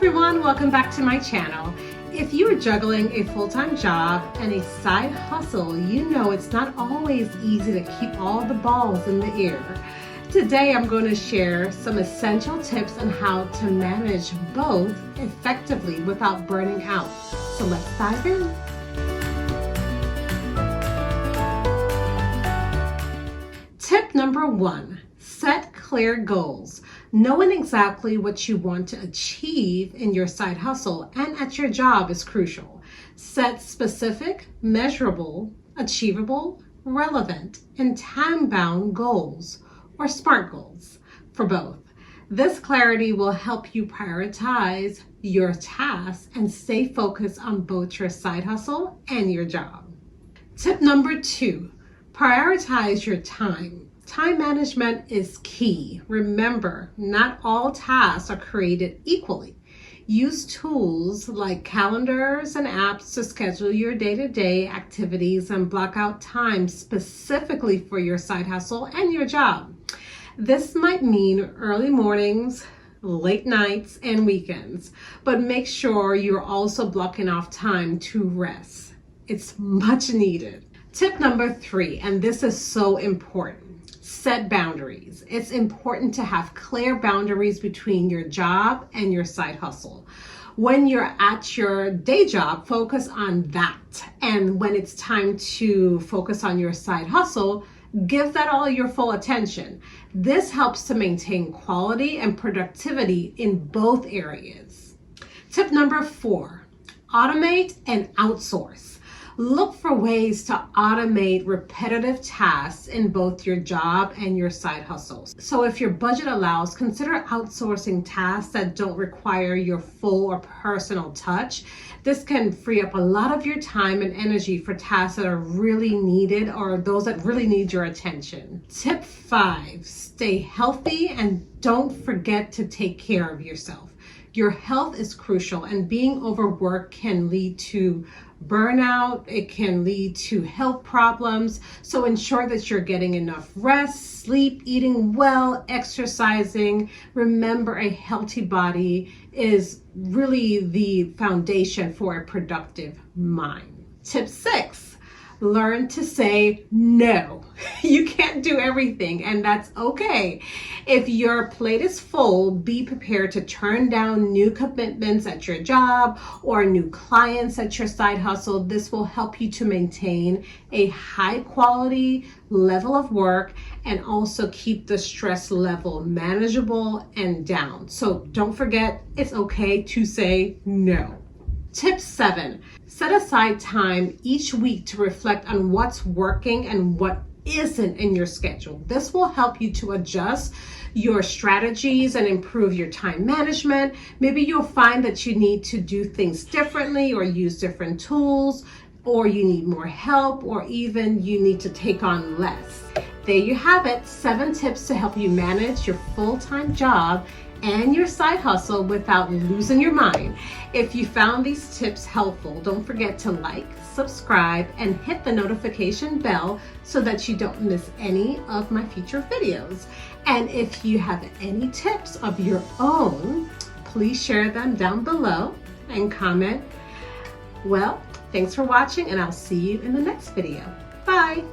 everyone, welcome back to my channel. If you are juggling a full-time job and a side hustle, you know it's not always easy to keep all the balls in the air. Today I'm going to share some essential tips on how to manage both effectively without burning out. So let's dive in. Tip number 1, set clear goals. Knowing exactly what you want to achieve in your side hustle and at your job is crucial. Set specific, measurable, achievable, relevant, and time-bound goals, or SMART goals, for both. This clarity will help you prioritize your tasks and stay focused on both your side hustle and your job. Tip number 2, prioritize your time. Time management is key. Remember, not all tasks are created equally. Use tools like calendars and apps to schedule your day-to-day activities and block out time specifically for your side hustle and your job. This might mean early mornings, late nights, and weekends, but make sure you're also blocking off time to rest. It's much needed. Tip number 3, and this is so important. Set boundaries. It's important to have clear boundaries between your job and your side hustle. When you're at your day job, focus on that. And when it's time to focus on your side hustle, give that all your full attention. This helps to maintain quality and productivity in both areas. Tip number 4, automate and outsource. Look for ways to automate repetitive tasks in both your job and your side hustles. So if your budget allows, consider outsourcing tasks that don't require your full or personal touch. This can free up a lot of your time and energy for tasks that are really needed or those that really need your attention. Tip 5, stay healthy and don't forget to take care of yourself. Your health is crucial, and being overworked can lead to burnout. It can lead to health problems. So ensure that you're getting enough rest, sleep, eating well, exercising. Remember, a healthy body is really the foundation for a productive mind. Tip 6, learn to say no. You can't do everything, and that's okay. If your plate is full, be prepared to turn down new commitments at your job or new clients at your side hustle. This will help you to maintain a high quality level of work and also keep the stress level manageable and down. So don't forget, it's okay to say no. Tip 7, set aside time each week to reflect on what's working and what isn't in your schedule. This will help you to adjust your strategies and improve your time management. Maybe you'll find that you need to do things differently or use different tools, or you need more help, or even you need to take on less. There you have it, 7 tips to help you manage your full-time job and your side hustle without losing your mind. If you found these tips helpful, don't forget to like, subscribe, and hit the notification bell so that you don't miss any of my future videos. And if you have any tips of your own, please share them down below and comment. Well, thanks for watching, and I'll see you in the next video. Bye.